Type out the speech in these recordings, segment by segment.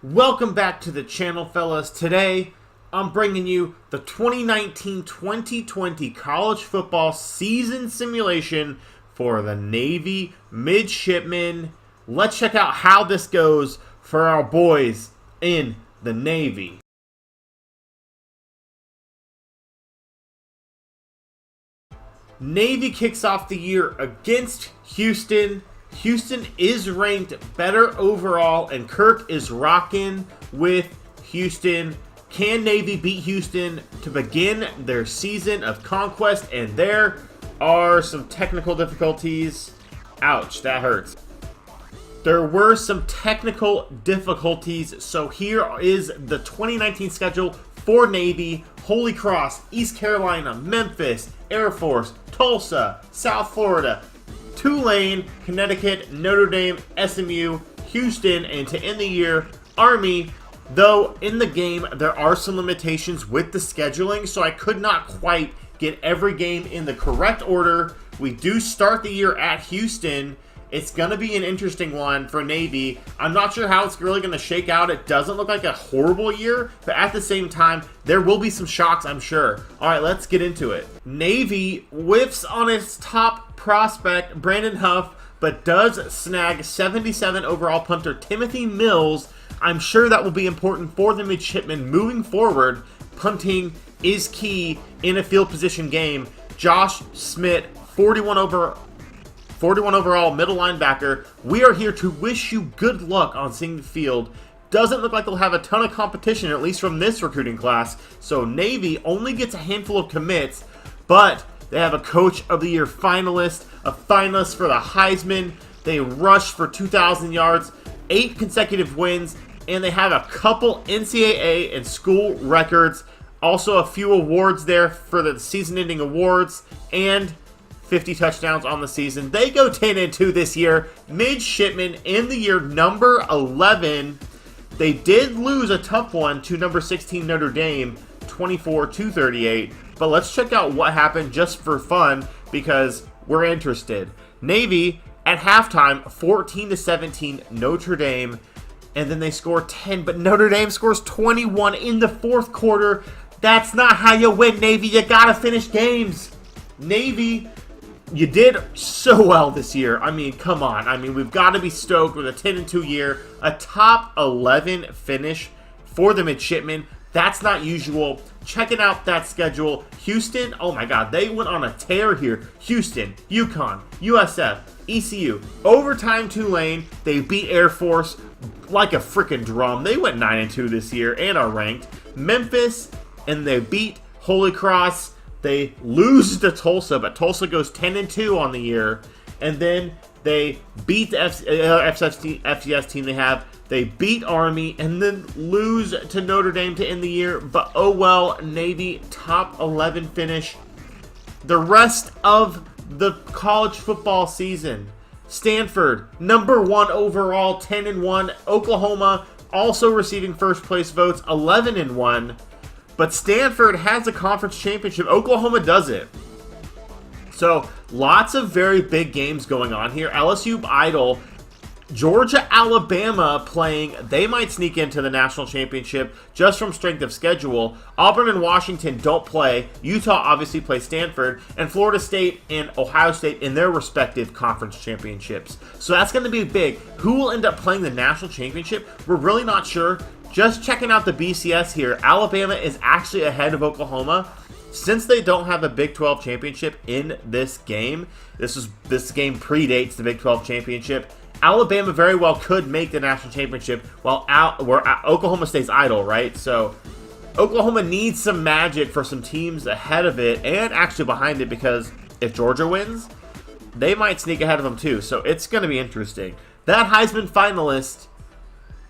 Welcome back to the channel, fellas. Today, I'm bringing you the 2019-2020 college football season simulation for the Navy Midshipmen. Let's check out how this goes for our boys in the Navy. Navy kicks off the year against Houston. Houston is ranked better overall, and Kirk is rocking with Houston. Can Navy beat Houston to begin their season of conquest? And there are some technical difficulties. Ouch, that hurts. There were some technical difficulties, so here is the 2019 schedule for Navy. Holy Cross, East Carolina, Memphis, Air Force, Tulsa, South Florida, Tulane, Connecticut, Notre Dame, SMU, Houston, and to end the year, Army. Though in the game, there are some limitations with the scheduling, so I could not quite get every game in the correct order. We do start the year at Houston. It's going to be an interesting one for Navy. I'm not sure how it's really going to shake out. It doesn't look like a horrible year, but at the same time, there will be some shocks, I'm sure. All right, let's get into it. Navy whiffs on its top prospect, Brandon Huff, but does snag 77 overall punter Timothy Mills. I'm sure that will be important for the Midshipmen moving forward. Punting is key in a field position game. Josh Smith, 41 overall middle linebacker. We are here to wish you good luck on seeing the field. Doesn't look like they'll have a ton of competition, at least from this recruiting class. So Navy only gets a handful of commits, but they have a Coach of the Year finalist, a finalist for the Heisman. They rush for 2,000 yards, 8 consecutive wins, and they have a couple NCAA and school records. Also a few awards there for the season-ending awards, and 50 touchdowns on the season. They go 10-2 this year. Midshipmen in the year number 11. They did lose a tough one to number 16 Notre Dame, 24-38. But let's check out what happened just for fun because we're interested. Navy at halftime, 14-17 Notre Dame, and then they score 10, but Notre Dame scores 21 in the fourth quarter. That's not how you win, Navy. You gotta finish games. Navy, you did so well this year. I mean, come on. I mean, we've got to be stoked with a 10-2 year, a top 11 finish for the Midshipmen. That's not usual. Checking out that schedule. Houston, oh my God, they went on a tear here. Houston, UConn, USF, ECU, overtime Tulane. They beat Air Force like a freaking drum. They went 9-2 this year and are ranked. Memphis, and they beat Holy Cross. They lose to Tulsa, but Tulsa goes 10-2 on the year. And then they beat the FCS team they have. They beat Army and then lose to Notre Dame to end the year. But oh well, Navy top 11 finish. The rest of the college football season. Stanford, number 1 overall, 10-1. Oklahoma also receiving first place votes, 11-1. But Stanford has a conference championship. Oklahoma doesn't. So, lots of very big games going on here. LSU idle. Georgia, Alabama playing. They might sneak into the national championship just from strength of schedule. Auburn and Washington don't play. Utah obviously plays Stanford. And Florida State and Ohio State in their respective conference championships. So that's going to be big. Who will end up playing the national championship? We're really not sure. Just checking out the BCS here, Alabama is actually ahead of Oklahoma. Since they don't have a Big 12 championship in this game, this game predates the Big 12 championship. Alabama very well could make the national championship while Oklahoma stays idle, right? So Oklahoma needs some magic for some teams ahead of it and actually behind it, because if Georgia wins, they might sneak ahead of them too. So it's going to be interesting. That Heisman finalist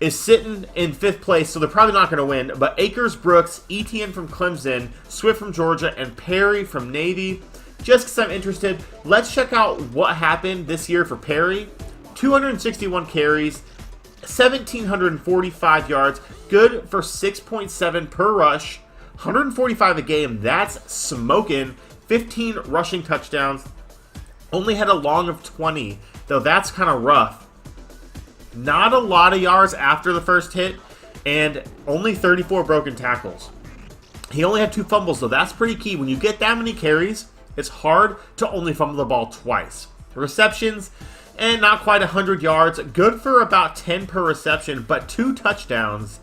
is sitting in 5th place, so they're probably not going to win. But Akers, Brooks, Etienne from Clemson, Swift from Georgia, and Perry from Navy. Just because I'm interested, let's check out what happened this year for Perry. 261 carries, 1,745 yards, good for 6.7 per rush, 145 a game. That's smoking. 15 rushing touchdowns. Only had a long of 20, though that's kind of rough. Not a lot of yards after the first hit. and only 34 broken tackles. He only had 2 fumbles, though. That's pretty key. When you get that many carries, it's hard to only fumble the ball twice. Receptions, and not quite 100 yards. Good for about 10 per reception, but 2 touchdowns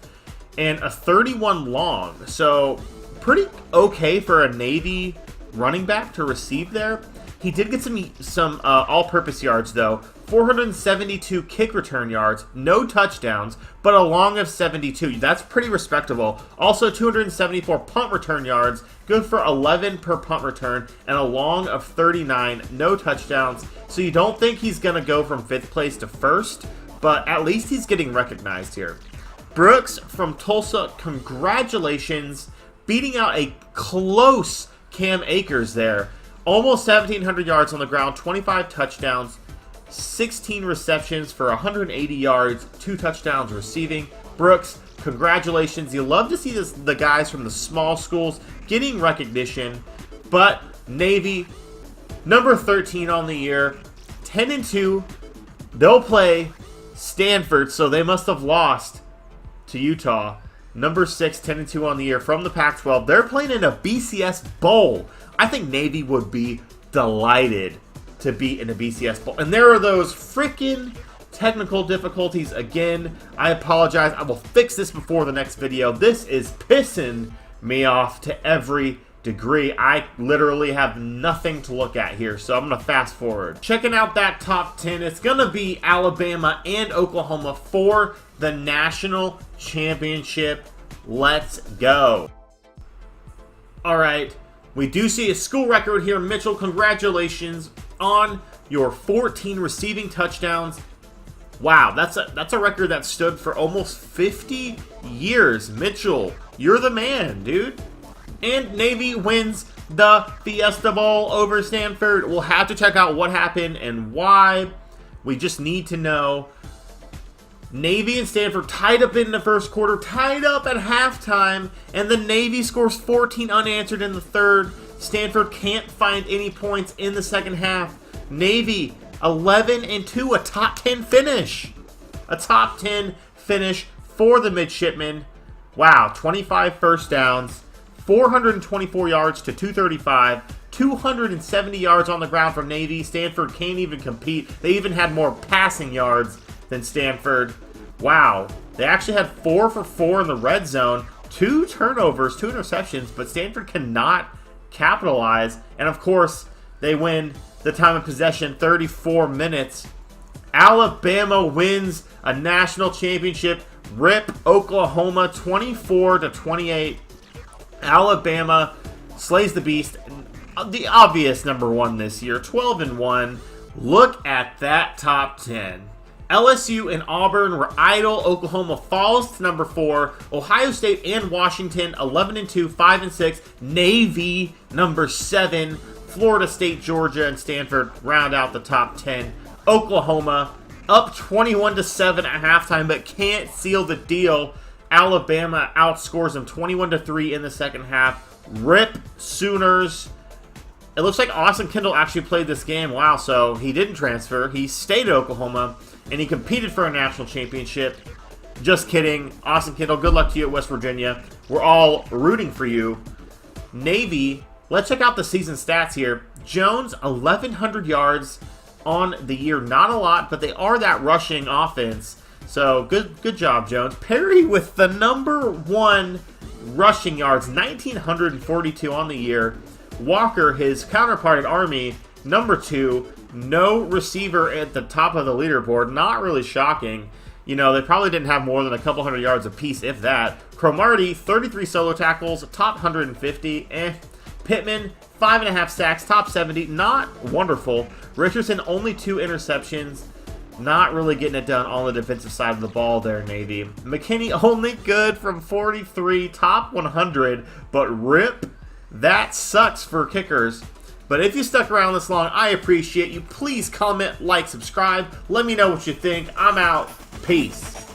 and a 31 long. So pretty okay for a Navy running back to receive there. He did get some all-purpose yards, though. 472 kick return yards, no touchdowns, but a long of 72. That's pretty respectable. Also, 274 punt return yards, good for 11 per punt return, and a long of 39, no touchdowns. So you don't think he's going to go from 5th place to 1st, but at least he's getting recognized here. Brooks from Tulsa, congratulations, beating out a close Cam Akers there. Almost 1,700 yards on the ground, 25 touchdowns, 16 receptions for 180 yards, 2 touchdowns receiving. Brooks, congratulations. You love to see the guys from the small schools getting recognition, but Navy, number 13 on the year, 10-2. They'll play Stanford, so they must have lost to Utah. Number 6, 10-2 on the year from the Pac-12. They're playing in a BCS Bowl. I think Navy would be delighted to be in a BCS Bowl. And there are those freaking technical difficulties again. I apologize. I will fix this before the next video. This is pissing me off to every degree. I literally have nothing to look at here, so I'm going to fast forward. Checking out that top 10, it's going to be Alabama and Oklahoma for the national championship. Let's go. All right. We do see a school record here. Mitchell, congratulations on your 14 receiving touchdowns. Wow, that's a record that stood for almost 50 years. Mitchell, you're the man, dude. And Navy wins the Fiesta Bowl over Stanford. We'll have to check out what happened and why. We just need to know. Navy and Stanford tied up in the first quarter, tied up at halftime, and the Navy scores 14 unanswered in the third. Stanford can't find any points in the second half. Navy 11-2, a top 10 finish. A top 10 finish for the Midshipmen. Wow, 25 first downs, 424 yards to 235, 270 yards on the ground from Navy. Stanford can't even compete. They even had more passing yards than Stanford. Wow, they actually had 4 for 4 in the red zone, 2 turnovers, 2 interceptions, but Stanford cannot capitalize. And of course, they win the time of possession, 34 minutes. Alabama wins a national championship. Rip Oklahoma 24-28. Alabama slays the beast. The obvious number 1 this year, 12-1. Look at that top 10. LSU and Auburn were idle. Oklahoma falls to number 4. Ohio State and Washington 11-2, 5-6. Navy number 7. Florida State, Georgia, and Stanford round out the top 10. Oklahoma up 21-7 at halftime, but can't seal the deal. Alabama outscores them 21-3 in the second half. Rip Sooners. It looks like Austin Kendall actually played this game. Wow, so he didn't transfer. He stayed at Oklahoma, and he competed for a national championship. Just kidding. Austin Kendall, good luck to you at West Virginia. We're all rooting for you. Navy, let's check out the season stats here. Jones, 1,100 yards on the year. Not a lot, but they are that rushing offense. So, good job, Jones. Perry with the number 1 rushing yards, 1,942 on the year. Walker, his counterpart at Army, number 2. No receiver at the top of the leaderboard. Not really shocking. You know, they probably didn't have more than a couple hundred yards apiece, if that. Cromartie, 33 solo tackles, top 150. Pittman, 5.5 sacks, top 70. Not wonderful. Richardson, only 2 interceptions. Not really getting it done on the defensive side of the ball there, Navy. McKinney, only good from 43, top 100. But rip, that sucks for kickers. But if you stuck around this long, I appreciate you. Please comment, like, subscribe. Let me know what you think. I'm out. Peace.